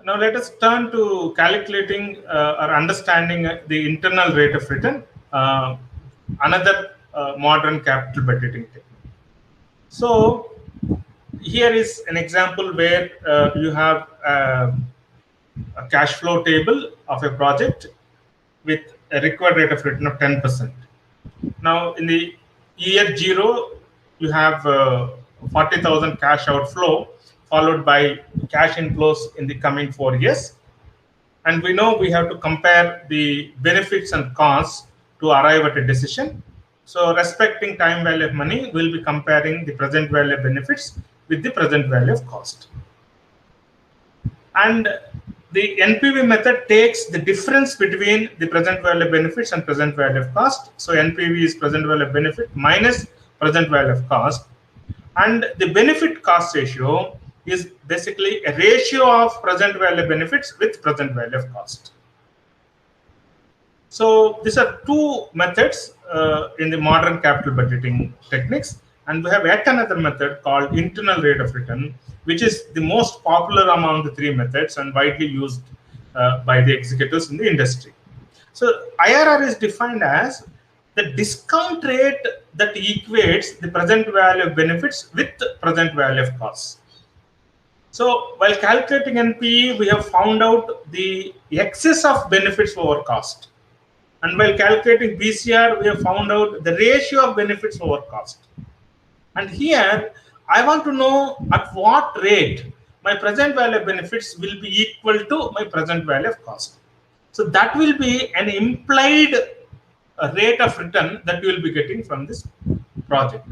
Now let us turn to calculating or understanding the internal rate of return, another modern capital budgeting technique. So here is an example where you have a cash flow table of a project with a required rate of return of 10%. Now in the year 0, you have 40,000 cash outflow followed by cash inflows in the coming 4 years. And we know we have to compare the benefits and costs to arrive at a decision. So respecting time value of money, we'll be comparing the present value of benefits with the present value of cost. And the NPV method takes the difference between the present value of benefits and present value of cost. So NPV is present value of benefit minus present value of cost. And the benefit cost ratio is basically a ratio of present value benefits with present value of cost. So these are two methods in the modern capital budgeting techniques. And we have yet another method called internal rate of return, which is the most popular among the three methods and widely used by the executives in the industry. So IRR is defined as the discount rate that equates the present value of benefits with the present value of costs. So while calculating NPE, we have found out the excess of benefits over cost. And while calculating BCR, we have found out the ratio of benefits over cost. And here, I want to know at what rate my present value of benefits will be equal to my present value of cost. So that will be an implied rate of return that you will be getting from this project.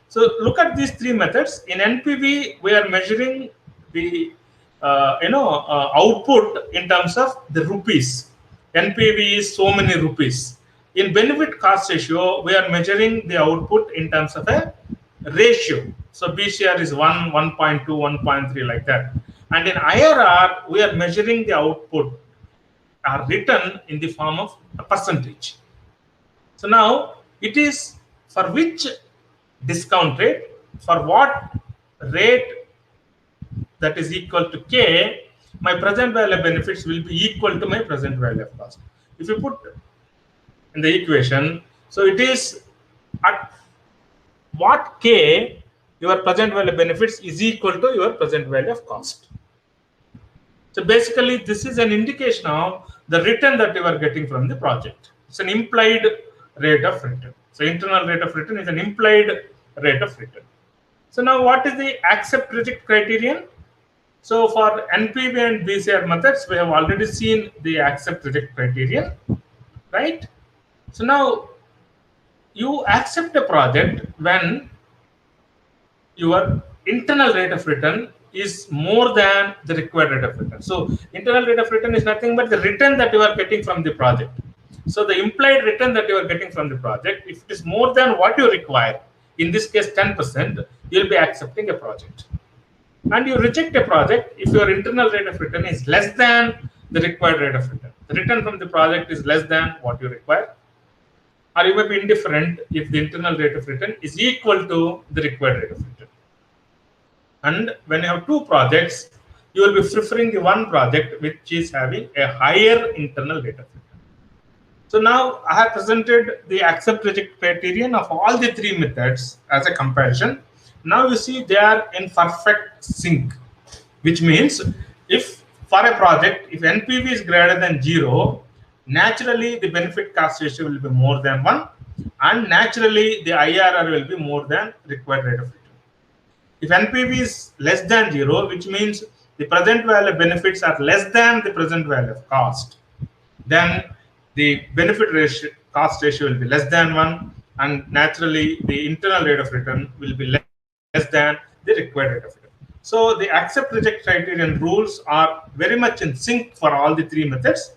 So look at these three methods. In NPV, we are measuring the output in terms of the rupees. NPV is so many rupees. In benefit cost ratio, we are measuring the output in terms of a ratio. So BCR is 1, 1.2, 1.3 like that. And in IRR, we are measuring the output or return in the form of a percentage. So now it is for which discount rate, for what rate that is equal to K, my present value of benefits will be equal to my present value of cost. If you put in the equation, so it is at what K your present value of benefits is equal to your present value of cost. So basically, this is an indication of the return that you are getting from the project. It's an implied rate of return. So internal rate of return is an implied rate of return. So now what is the accept reject criterion? So for NPV and BCR methods, we have already seen the accept reject criterion, right? So now you accept a project when your internal rate of return is more than the required rate of return. So internal rate of return is nothing but the return that you are getting from the project. So the implied return that you are getting from the project, if it is more than what you require, in this case 10%, you will be accepting a project. And you reject a project if your internal rate of return is less than the required rate of return. The return from the project is less than what you require. Or you may be indifferent if the internal rate of return is equal to the required rate of return. And when you have two projects, you will be preferring the one project which is having a higher internal rate of return. So now I have presented the accept reject criterion of all the three methods as a comparison. Now you see they are in perfect sync, which means if for a project, if NPV is greater than 0, naturally the benefit cost ratio will be more than 1, and naturally the IRR will be more than required rate of return. If NPV is less than 0, which means the present value of benefits are less than the present value of cost, then the benefit ratio, cost ratio will be less than 1, and naturally the internal rate of return will be less than the required rate of return. So the accept reject criterion rules are very much in sync for all the three methods,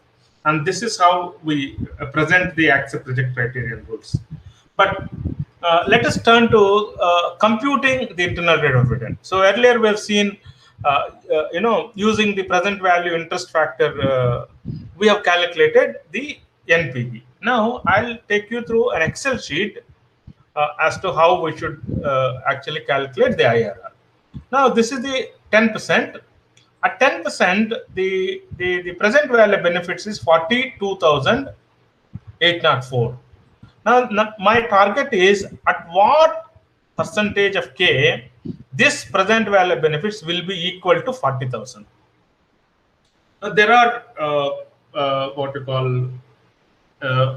and this is how we present the accept reject criterion rules. But let us turn to computing the internal rate of return. So earlier we have seen, using the present value interest factor, we have calculated the NPV. Now I'll take you through an Excel sheet as to how we should actually calculate the IRR. Now this is the 10%. At 10%, the present value benefits is 42,804. Now, my target is at what percentage of K this present value benefits will be equal to 40,000. There are what you call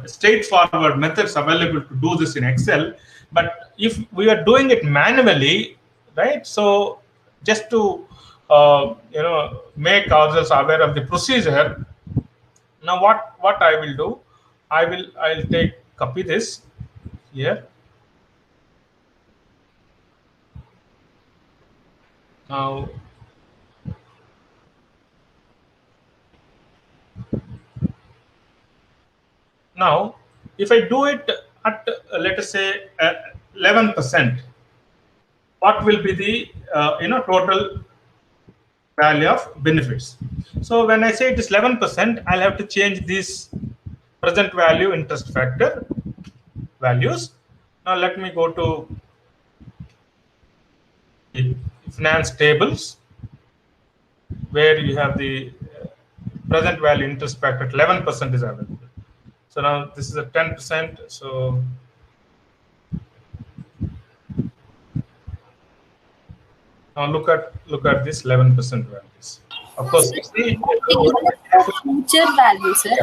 straightforward methods available to do this in Excel, but if we are doing it manually, right? So just to make ourselves aware of the procedure. Now what I will do, I'll copy this here. Now if I do it at let us say 11%, what will be the total value of benefits? So when I say it is 11%, I'll have to change these present value interest factor values. Now let me go to the finance tables, where you have the present value interest factor at 11% is available. So now this is a 10%. So now look at this 11% values. Of course, future values, sir.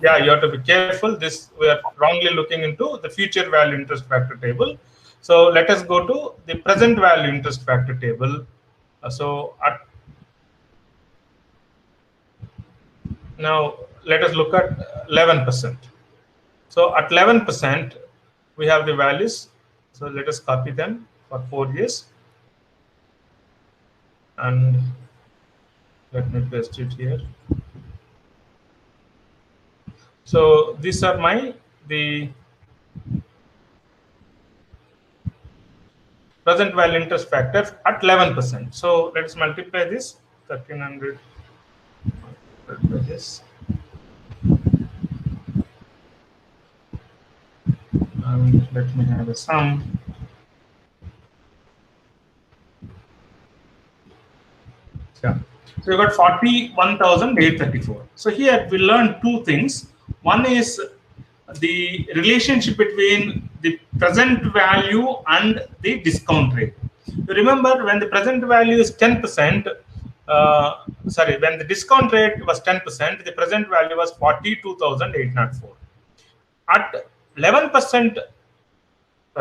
Yeah, you have to be careful. This we are wrongly looking into the future value interest factor table. So let us go to the present value interest factor table. Now let us look at 11%. So at 11%, we have the values. So let us copy them for 4 years. And let me paste it here. So these are the present value interest factors at 11%. So let's multiply this 1300 by this. And let me have a sum. Yeah. So you got 41,834. So here we learned two things. One is the relationship between the present value and the discount rate. You remember when the present value is 10%, when the discount rate was 10%, the present value was 42,804. At 11%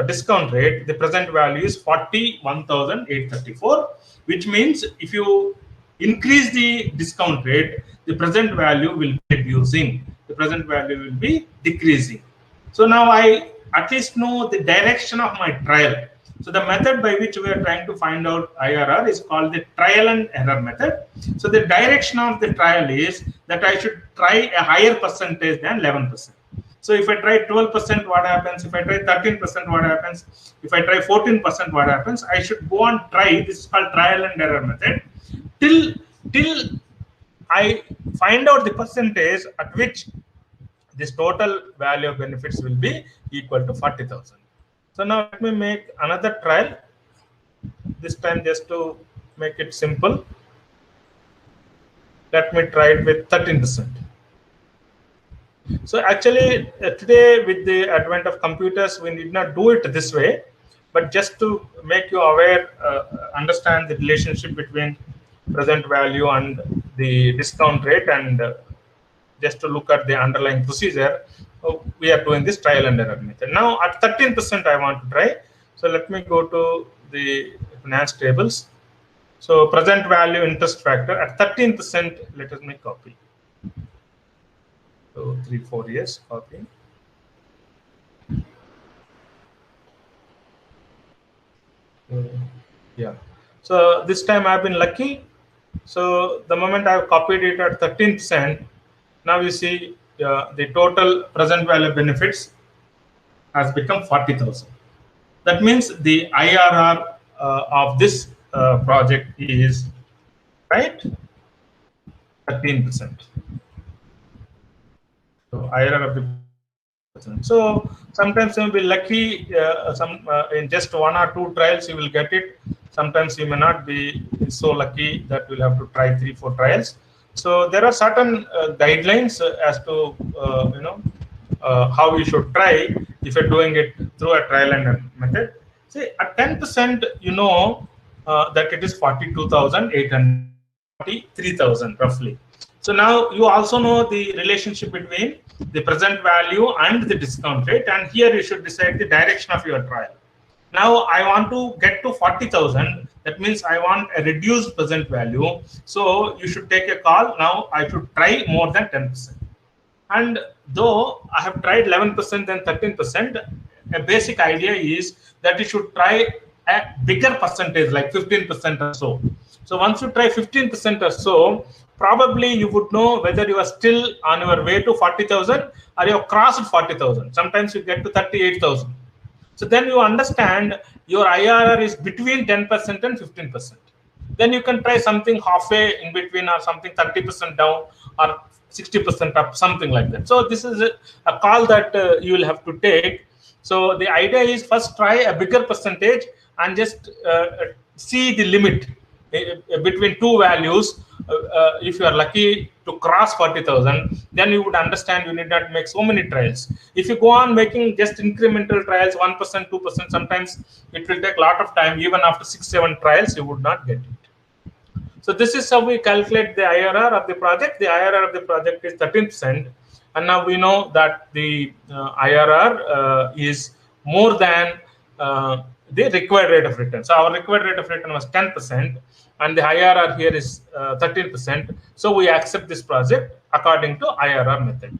discount rate, the present value is 41,834, which means if you increase the discount rate, the present value will be reducing, the present value will be decreasing. So now I at least know the direction of my trial. So the method by which we are trying to find out IRR is called the trial and error method. So the direction of the trial is that I should try a higher percentage than 11%. So if I try 12%, what happens? If I try 13%, what happens? If I try 14%, what happens? I should go and try. This is called trial and error method till I find out the percentage at which this total value of benefits will be equal to 40,000. So now let me make another trial. This time, just to make it simple, let me try it with 13%. So actually, today with the advent of computers, we need not do it this way, but just to make you aware, understand the relationship between present value and the discount rate, and just to look at the underlying procedure, we are doing this trial and error method. Now at 13%, I want to try. So let me go to the finance tables. So present value interest factor at 13%, let us make copy. So 3-4 years copy. Yeah. So this time I've been lucky. So the moment I've copied it at 13%, now you see the total present value benefits has become 40,000. That means the IRR of this project is right 13%. So IRR of the so sometimes you will be lucky. In just 1 or 2 trials you will get it. Sometimes you may not be so lucky that we'll have to try 3-4 trials. So there are certain guidelines as to how you should try if you're doing it through a trial and error method. See, at 10%, that it is 42,800, 43,000 roughly. So now you also know the relationship between the present value and the discount rate, and here you should decide the direction of your trial. Now I want to get to 40,000. That means I want a reduced present value. So you should take a call. Now I should try more than 10%. And though I have tried 11%, then 13%, a basic idea is that you should try a bigger percentage, like 15% or so. So once you try 15% or so, probably you would know whether you are still on your way to 40,000 or you have crossed 40,000. Sometimes you get to 38,000. So then you understand your IRR is between 10% and 15%. Then you can try something halfway in between, or something 30% down, or 60% up, something like that. So this is a call that you will have to take. So the idea is first try a bigger percentage and just see the limit between two values. If you are lucky to cross 40,000, then you would understand you need not make so many trials. If you go on making just incremental trials, 1%, 2%, sometimes it will take a lot of time. Even after 6-7 trials, you would not get it. So this is how we calculate the IRR of the project. The IRR of the project is 13%. And now we know that the IRR is more than the required rate of return. So our required rate of return was 10%, and the IRR here is 13%. So we accept this project according to IRR method.